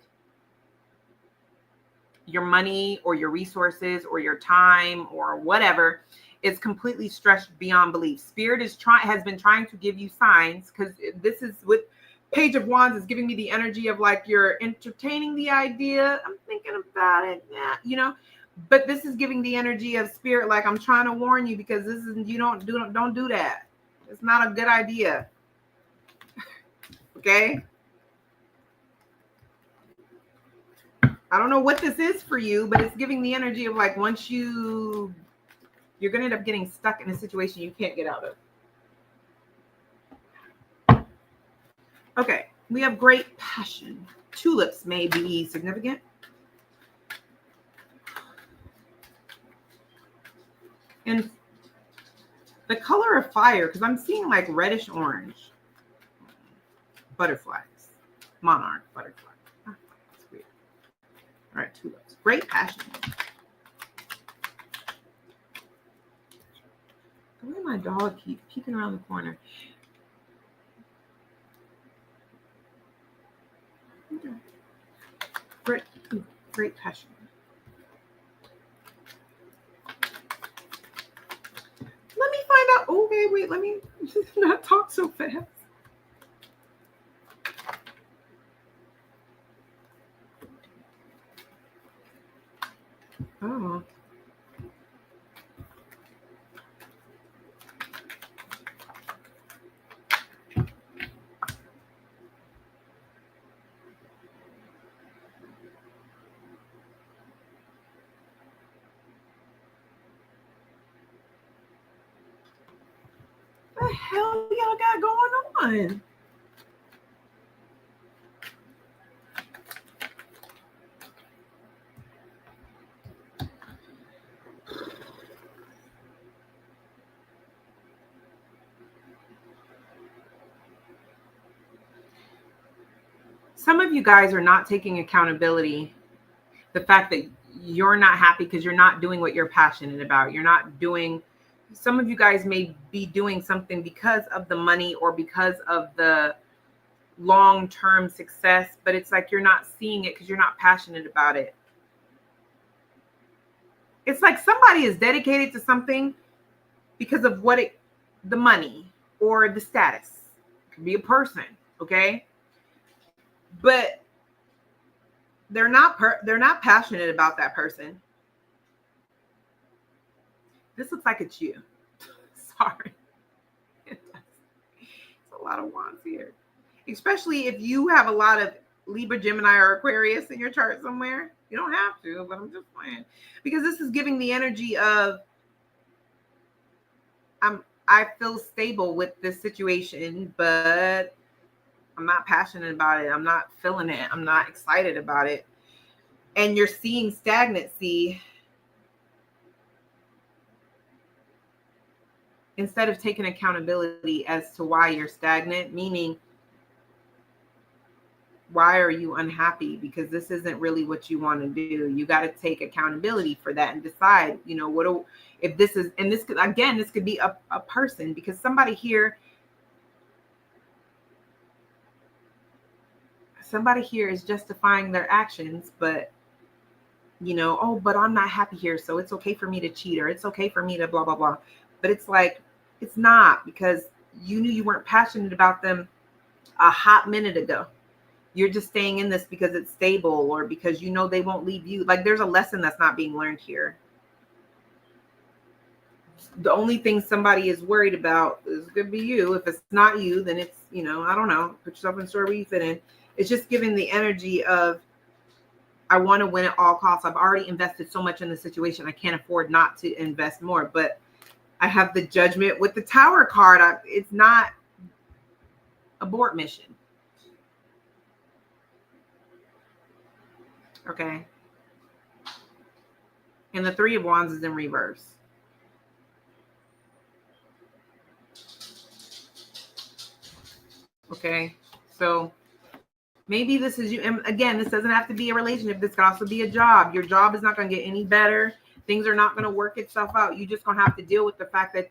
Your money or your resources or your time or whatever is completely stretched beyond belief. Spirit has been trying to give you signs, because this is with Page of Wands is giving me the energy of like you're entertaining the idea. I'm thinking about it, yeah, you know. But this is giving the energy of Spirit, like I'm trying to warn you because this is don't do that. It's not a good idea. Okay. I don't know what this is for you, but it's giving the energy of like once you're going to end up getting stuck in a situation you can't get out of. Okay, we have great passion. Tulips may be significant. And the color of fire, because I'm seeing like reddish orange. Butterflies. Monarch butterfly. Oh, that's weird. All right, tulips. Great passion. The way my dog keeps peeking around the corner. Okay. Great passion. Let me find out. Okay, wait, let me not talk so fast. Oh. What the hell y'all got going on? some of you guys are not taking accountability. The fact that you're not happy because you're not doing what you're passionate about. You're not doing, some of you guys may be doing something because of the money or because of the long-term success, but it's like you're not seeing it because you're not passionate about it. It's like somebody is dedicated to something because of the money or the status. It could be a person, okay? But they're not passionate about that person. This looks like it's you. Sorry. It's a lot of wands here. Especially if you have a lot of Libra, Gemini, or Aquarius in your chart somewhere. You don't have to, but I'm just playing. Because this is giving the energy of I feel stable with this situation, but I'm not passionate about it. I'm not feeling it. I'm not excited about it. And you're seeing stagnancy instead of taking accountability as to why you're stagnant, meaning why are you unhappy? Because this isn't really what you want to do. You got to take accountability for that and decide, if this is, and this could, again, this could be a person, because somebody here is justifying their actions, but but I'm not happy here, so it's okay for me to cheat, or it's okay for me to blah, blah, blah. But it's like, it's not, because you knew you weren't passionate about them a hot minute ago. You're just staying in this because it's stable, or because they won't leave you. Like, there's a lesson that's not being learned here. The only thing somebody is worried about is going to be you. If it's not you, then it's, I don't know, put yourself in the story where you fit in. It's just giving the energy of, I want to win at all costs. I've already invested so much in the situation. I can't afford not to invest more. But I have the Judgment with the Tower card. It's not abort mission. Okay. And the Three of Wands is in reverse. Okay. So maybe this is you. And again, this doesn't have to be a relationship. This could also be a job. Your job is not going to get any better. Things are not going to work itself out. You're just going to have to deal with the fact that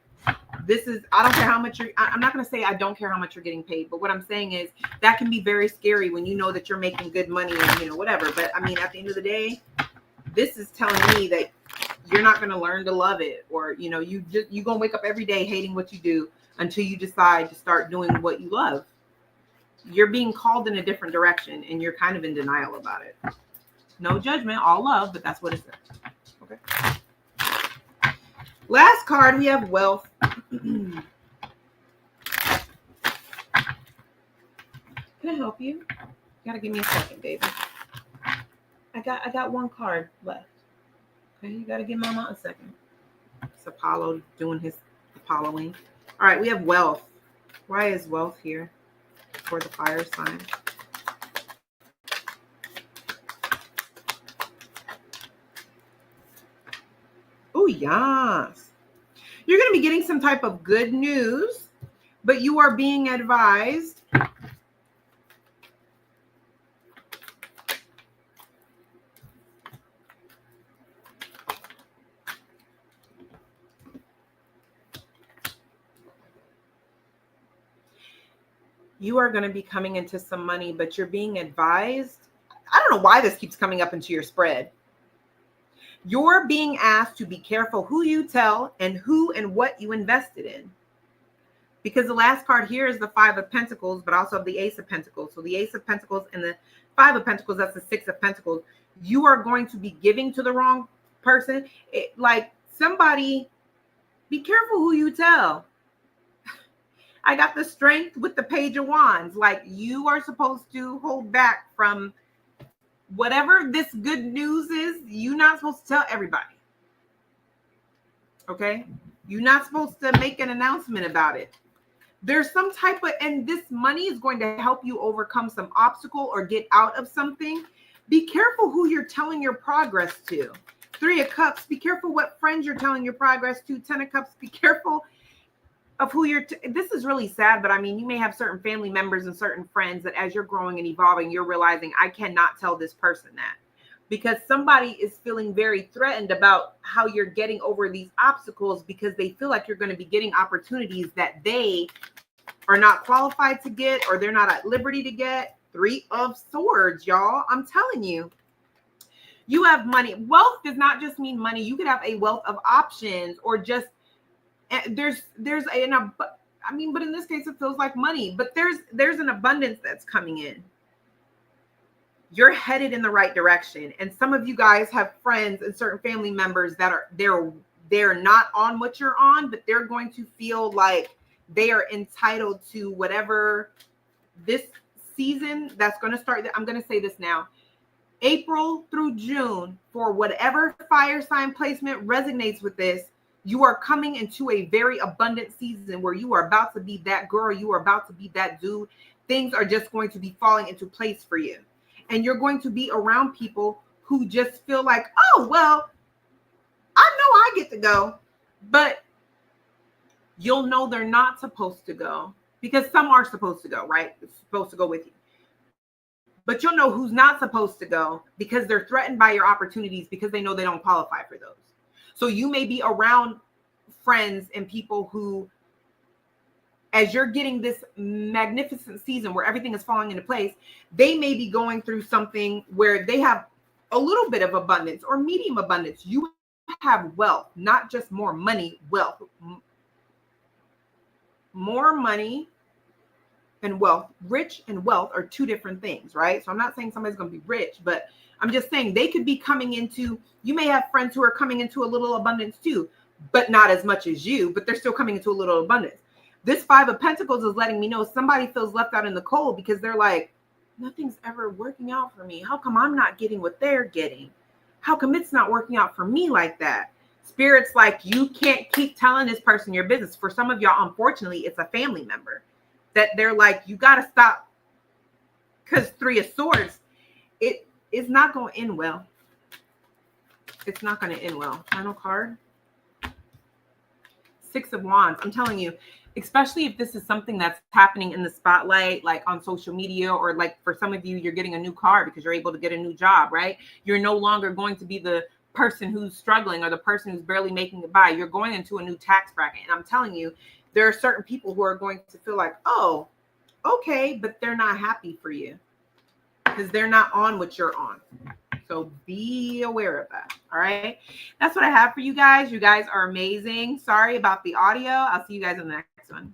this is, I don't care how much I'm not going to say I don't care how much you're getting paid, but what I'm saying is that can be very scary when you know that you're making good money and, whatever. But I mean, at the end of the day, this is telling me that you're not going to learn to love it, or, you're going to wake up every day hating what you do until you decide to start doing what you love. You're being called in a different direction and you're kind of in denial about it. No judgment, all love, but that's what it says. Okay. Last card, we have Wealth. Can I help you? You gotta give me a second, baby. I got one card left. Okay, you gotta give Mama a second. It's Apollo doing his Apolloing. All right, we have Wealth. Why is Wealth here for the fire sign? Oh, yes. You're going to be getting some type of good news, but you are being advised you are going to be coming into some money, but you're being advised. I don't know why this keeps coming up into your spread. You're being asked to be careful who you tell and who and what you invested in. Because the last card here is the Five of Pentacles, but also the Ace of Pentacles. So the Ace of Pentacles and the Five of Pentacles, that's the Six of Pentacles. You are going to be giving to the wrong person. Like somebody, be careful who you tell. I got the Strength with the Page of Wands. Like, you are supposed to hold back from whatever this good news is. You're not supposed to tell everybody. Okay? You're not supposed to make an announcement about it. There's some type of, and this money is going to help you overcome some obstacle or get out of something. Be careful who you're telling your progress to. Three of Cups, be careful what friends you're telling your progress to. Ten of Cups, be careful. of who you're, this is really sad, but I mean, you may have certain family members and certain friends that as you're growing and evolving, you're realizing I cannot tell this person that, because somebody is feeling very threatened about how you're getting over these obstacles because they feel like you're going to be getting opportunities that they are not qualified to get, or they're not at liberty to get. 3 of Swords, y'all. I'm telling you. You have money. Wealth does not just mean money. You could have a wealth of options, or just there's I mean, but in this case it feels like money, but there's an abundance that's coming in. You're headed in the right direction. And some of you guys have friends and certain family members that are they're not on what you're on, but they're going to feel like they are entitled to whatever this season that's going to start. I'm going to say this now. April through June, for whatever fire sign placement resonates with this, you are coming into a very abundant season where you are about to be that girl. You are about to be that dude. Things are just going to be falling into place for you. And you're going to be around people who just feel like, oh, well, I know I get to go, but you'll know they're not supposed to go, because some are supposed to go, right? It's supposed to go with you. But you'll know who's not supposed to go because they're threatened by your opportunities because they know they don't qualify for those. So you may be around friends and people who, as you're getting this magnificent season where everything is falling into place, they may be going through something where they have a little bit of abundance or medium abundance. You have wealth, not just more money, wealth. More money and wealth. Rich and wealth are 2 different things, right? So I'm not saying somebody's going to be rich, but I'm just saying they could be coming into, you may have friends who are coming into a little abundance too, but not as much as you, but they're still coming into a little abundance. This 5 of Pentacles is letting me know somebody feels left out in the cold because they're like, nothing's ever working out for me. How come I'm not getting what they're getting? How come it's not working out for me like that? Spirit's like, you can't keep telling this person your business. For some of y'all, unfortunately, it's a family member that they're like, you got to stop, because 3 of Swords, it is not going to end well. It's not going to end well. Final card. 6 of Wands. I'm telling you, especially if this is something that's happening in the spotlight, like on social media, or like for some of you, you're getting a new car because you're able to get a new job, right? You're no longer going to be the person who's struggling or the person who's barely making it by. You're going into a new tax bracket. And I'm telling you, there are certain people who are going to feel like, oh, okay, but they're not happy for you because they're not on what you're on. So be aware of that. All right. That's what I have for you guys. You guys are amazing. Sorry about the audio. I'll see you guys in the next one.